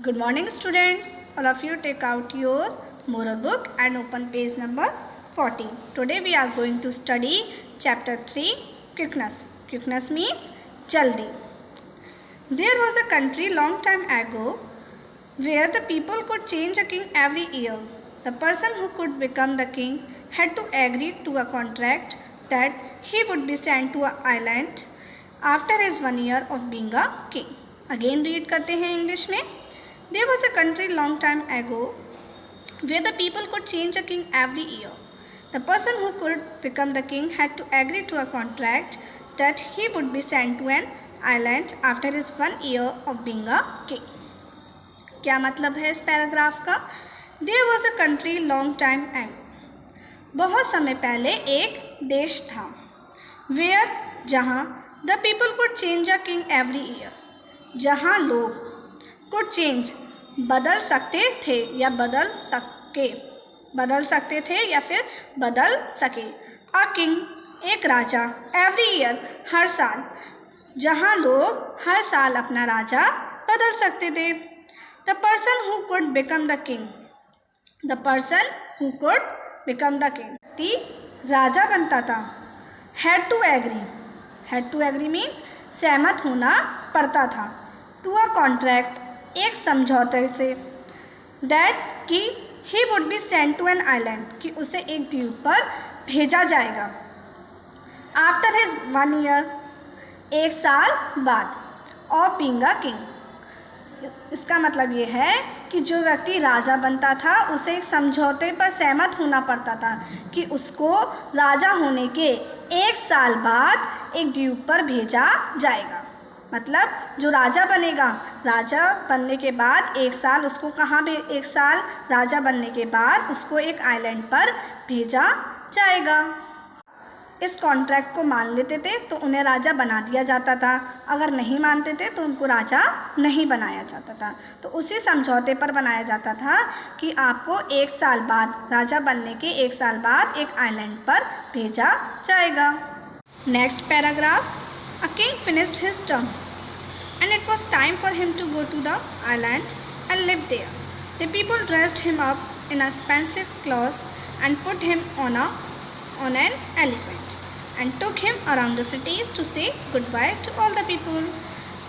Good morning students. All of you take out your moral book and open page number 14. Today we are going to study chapter 3 quickness. Quickness means jaldi. There was a country long time ago where the people could change a king every year. The person who could become the king had to agree to a contract that he would be sent to an island after his 1 year of being a king. Again read करते हैं English में. There was a country long time ago where the people could change a king every year. The person who could become the king had to agree to a contract that he would be sent to an island after his 1 year of being a king. क्या मतलब है इस paragraph का? There was a country long time ago. बहुत समय पहले एक देश था. Where जहाँ the people could change a king every year. जहाँ लोग could change बदल सकते थे या बदल सकते थे या फिर बदल सके. A king एक राजा every year हर साल, जहाँ लोग हर साल अपना राजा बदल सकते थे. The person who could become the king. The person who could become the king. ती राजा बनता था. Had to agree. Had to agree means सहमत होना पड़ता था. To a contract एक समझौते से. That कि he would be sent to an island कि उसे एक द्वीप पर भेजा जाएगा. After his 1 year एक साल बाद of being a king. इसका मतलब ये है कि जो व्यक्ति राजा बनता था उसे एक समझौते पर सहमत होना पड़ता था कि उसको राजा होने के 1 साल बाद एक द्वीप पर भेजा जाएगा. मतलब जो राजा बनेगा, राजा बनने के बाद 1 साल उसको कहाँ भी 1 साल राजा बनने के बाद उसको एक आइलैंड पर भेजा जाएगा. इस कॉन्ट्रैक्ट को मान लेते थे तो उन्हें राजा बना दिया जाता था. अगर नहीं मानते थे तो उनको राजा नहीं बनाया जाता था. तो उसी समझौते पर बनाया जाता था कि आपको 1 साल बाद राजा बनने के 1 साल बाद एक आइलैंड पर भेजा जाएगा. Next paragraph. A king finished his term and it was time for him to go to the island and live there. The people dressed him up in expensive clothes and put him on an elephant and took him around the cities to say goodbye to all the people.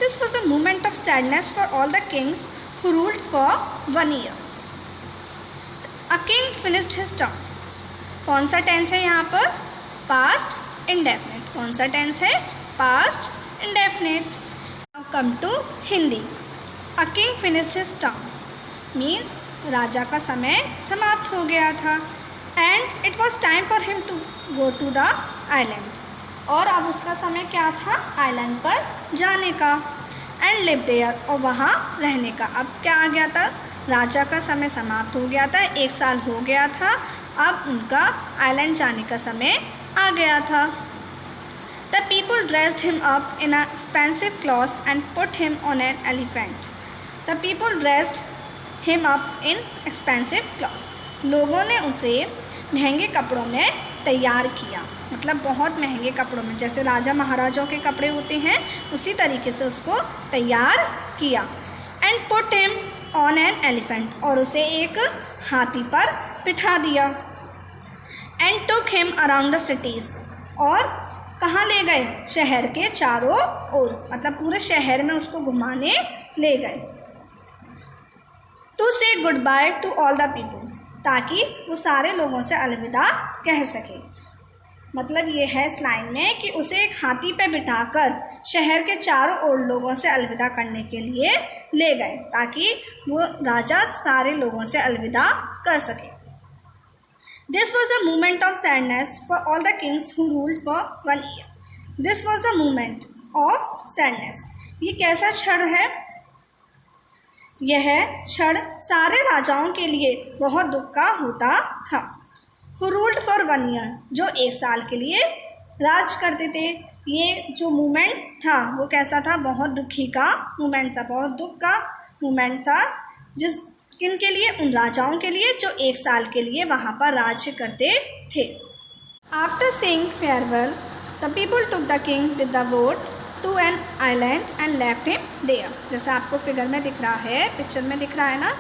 This was a moment of sadness for all the kings who ruled for 1 year. A king finished his term. कौन सा tense है यहाँ पर? Past indefinite. कौन सा tense है? Past indefinite. Come to Hindi. A king finished his term means राजा का समय समाप्त हो गया था. And it was time for him to go to the island. और अब उसका समय क्या था? आइलैंड पर जाने का. एंड लिव देयर और वहाँ रहने का. अब क्या आ गया था? राजा का समय समाप्त हो गया था. 1 साल हो गया था. अब उनका आइलैंड जाने का समय आ गया था. The people dressed him up in expensive clothes and put him on an elephant. The people dressed him up in expensive clothes. लोगों ने उसे महंगे कपड़ों में तैयार किया. मतलब बहुत महंगे कपड़ों में, जैसे राजा महाराजाओं के कपड़े होते हैं उसी तरीके से उसको तैयार किया. And put him on an elephant और उसे एक हाथी पर बिठा दिया. And took him around the cities और कहाँ ले गए? शहर के चारों ओर. मतलब पूरे शहर में उसको घुमाने ले गए. टू से good by two all the people ताकि वो सारे लोगों से अलविदा कह सके. मतलब ये है इस लाइन में कि उसे एक हाथी पे बिठाकर शहर के चारों ओर लोगों से अलविदा करने के लिए ले गए ताकि वो राजा सारे लोगों से अलविदा कर सके. This was a moment of sadness for all the kings who ruled for 1 year. This was a moment of sadness. ये कैसा क्षण है? यह क्षण सारे राजाओं के लिए बहुत दुख का होता था. Who ruled for 1 year जो 1 साल के लिए राज करते थे. ये जो मोमेंट था वो कैसा था? बहुत दुखी का मोमेंट था. बहुत दुख का मोमेंट था. जिस किन के लिए? उन राजाओं के लिए जो 1 साल के लिए वहाँ पर राज्य करते थे. After saying farewell, the people took the king with the vote to an island and left him there. जैसा आपको फिगर में दिख रहा है, पिक्चर में दिख रहा है ना,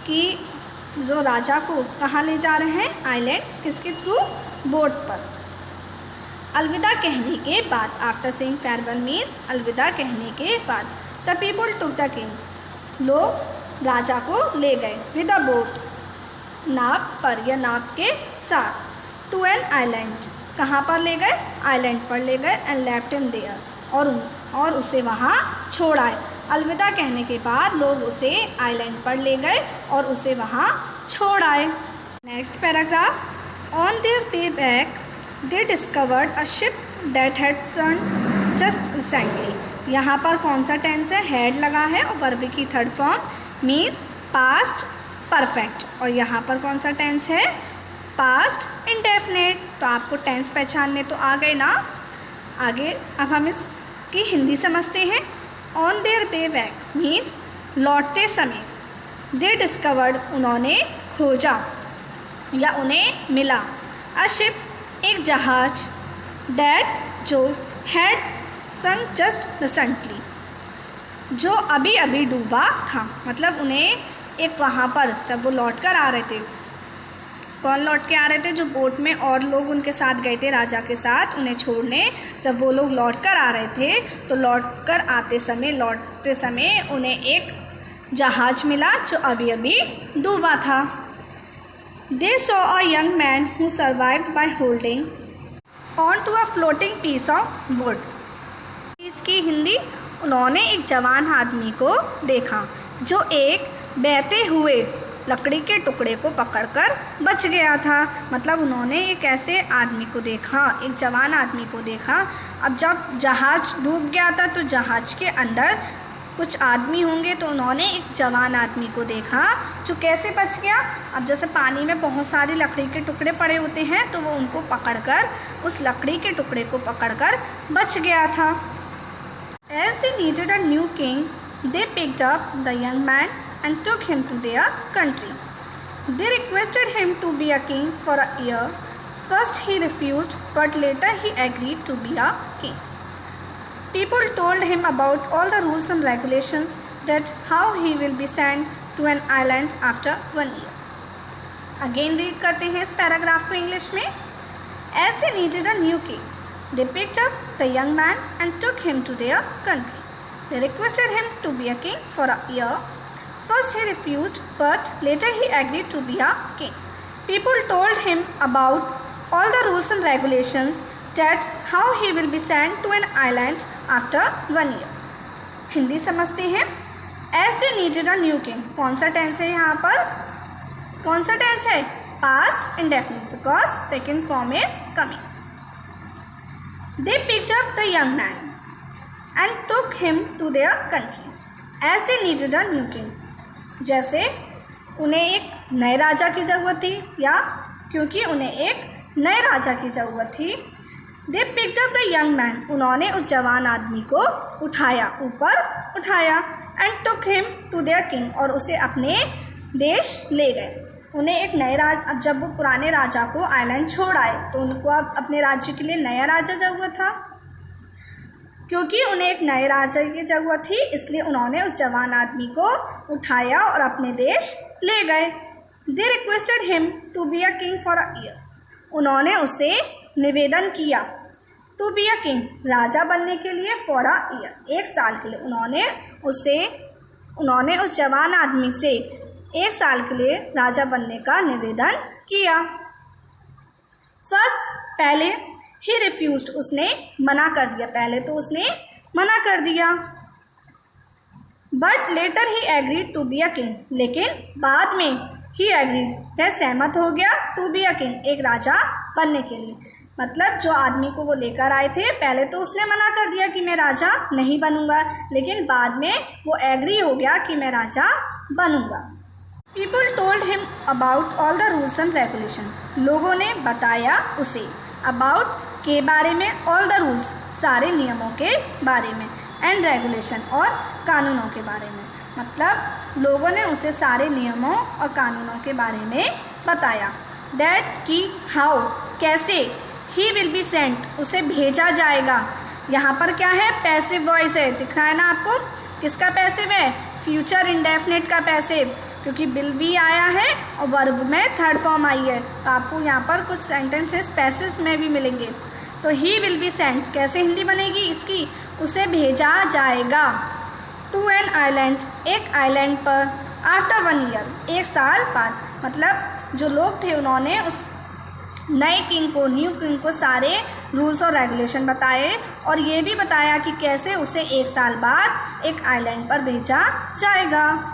कि जो राजा को कहाँ ले जा रहे हैं, आइलैंड, किसके थ्रू, बोट पर। अलविदा कहने के बाद, आफ्टर सेइंग फेयरवेल मीन्स अलविदा कहने के बाद, the people took the king, लोग राजा को ले गए, विद अ बोट, नाव पर या नाव के साथ, टू एन आइलैंड, कहाँ पर ले गए, आइलैंड पर ले गए, एंड लेफ्ट हिम देयर, और उसे वहाँ छोड़ आए। अलविदा कहने के बाद लोग उसे आइलैंड पर ले गए और उसे वहाँ छोड़ आए। Next paragraph, on their way back they discovered a ship that had sunk just recently. यहाँ पर कौन सा टेंस है, हैड लगा है और वर्ब की third form means past perfect, और यहाँ पर कौन सा टेंस है, पास्ट इंडेफिनिट। तो आपको टेंस पहचानने तो आ गए ना। आगे अब हम इसकी हिंदी समझते हैं। On their way back means लौटते समय, दे डिस्कवर्ड, उन्होंने खोजा या उन्हें मिला, अ शिप, एक जहाज, दैट, जो, हैड सन्क जस्ट रिसेंटली, जो अभी अभी डूबा था। मतलब उन्हें एक वहाँ पर जब वो लौट कर आ रहे थे, कौन लौट के आ रहे थे, जो बोट में और लोग उनके साथ गए थे राजा के साथ उन्हें छोड़ने, जब वो लोग लौट कर आ रहे थे तो लौटते समय उन्हें एक जहाज मिला जो अभी अभी डूबा था। They saw a young man who survived by holding on to a floating piece of wood. इसकी हिंदी, उन्होंने एक जवान आदमी को देखा जो एक बहते हुए लकड़ी के टुकड़े को पकड़कर बच गया था। मतलब उन्होंने एक ऐसे आदमी को देखा, एक जवान आदमी को देखा। अब जब जहाज़ डूब गया था तो जहाज़ के अंदर कुछ आदमी होंगे, तो उन्होंने एक जवान आदमी को देखा जो कैसे बच गया। अब जैसे पानी में बहुत सारी लकड़ी के टुकड़े पड़े होते हैं तो वो उनको पकड़कर, उस लकड़ी के टुकड़े को पकड़कर बच गया था। As they needed a new king, they picked up the young man and took him to their country. They requested him to be a king for a year. First he refused, but later he agreed to be a king. People told him about all the rules and regulations, that how he will be sent to an island after 1 year. Again read करते हैं इस paragraph को English में। As they needed a new king, they picked up the young man and took him to their country. They requested him to be a king for a year. First he refused, but later he agreed to be a king. People told him about all the rules and regulations, that how he will be sent to an island after 1 year. Hindi समझते हैं। As they needed a new king, कौन सा tense है यहाँ पर, कौन सा tense है, past indefinite, because second form is coming. They picked up the young man and took him to their country. As they needed a new king, जैसे उन्हें एक नए राजा की ज़रूरत थी, या क्योंकि उन्हें एक नए राजा की ज़रूरत थी। They picked up the young man, उन्होंने उस जवान आदमी को उठाया, ऊपर उठाया, and took him to their king, और उसे अपने देश ले गए। उन्हें एक नए अब जब वो पुराने राजा को आइलैंड छोड़ आए तो उनको अब अपने राज्य के लिए नया राजा ज़रूरत था। क्योंकि उन्हें एक नए राजा की ज़रूरत थी, इसलिए उन्होंने उस जवान आदमी को उठाया और अपने देश ले गए। They requested him to be a king for a year, उन्होंने उसे निवेदन किया, टू बी अ किंग, राजा बनने के लिए, फॉर अ ईयर, 1 साल के लिए। उन्होंने उस जवान आदमी से 1 साल के लिए राजा बनने का निवेदन किया। फर्स्ट, पहले, ही रिफ्यूज्ड, उसने मना कर दिया, पहले तो उसने मना कर दिया। But later he agreed to be a king, लेकिन बाद में ही एग्रीड, वह सहमत हो गया, टू बी अ किंग, एक राजा बनने के लिए। मतलब जो आदमी को वो लेकर आए थे, पहले तो उसने मना कर दिया कि मैं राजा नहीं बनूंगा, लेकिन बाद में वो एग्री हो गया कि मैं राजा बनूंगा। People told him about all the rules and regulation, लोगों ने बताया उसे, अबाउट के बारे में, ऑल द रूल्स, सारे नियमों के बारे में, एंड रेगुलेशन, और कानूनों के बारे में। मतलब लोगों ने उसे सारे नियमों और कानूनों के बारे में बताया। दैट, कि, हाउ, कैसे, ही विल बी सेंट, उसे भेजा जाएगा, यहाँ पर क्या है, पैसिव वॉइस है, दिख रहा है ना आपको। किसका पैसिव है, फ्यूचर इंडेफिनिट का पैसिव, क्योंकि विल बी आया है और वर्ब में थर्ड फॉर्म आई है, तो आपको यहाँ पर कुछ सेंटेंसेस पैसिव में भी मिलेंगे। तो ही विल बी सेंट, कैसे हिंदी बनेगी इसकी, उसे भेजा जाएगा। टू एन आइलैंड, एक आइलैंड पर, आफ्टर 1 ईयर, 1 साल बाद। मतलब जो लोग थे उन्होंने उस नए किंग को, न्यू किंग को सारे रूल्स और रेगुलेशन बताए और ये भी बताया कि कैसे उसे 1 साल बाद एक आइलैंड पर भेजा जाएगा।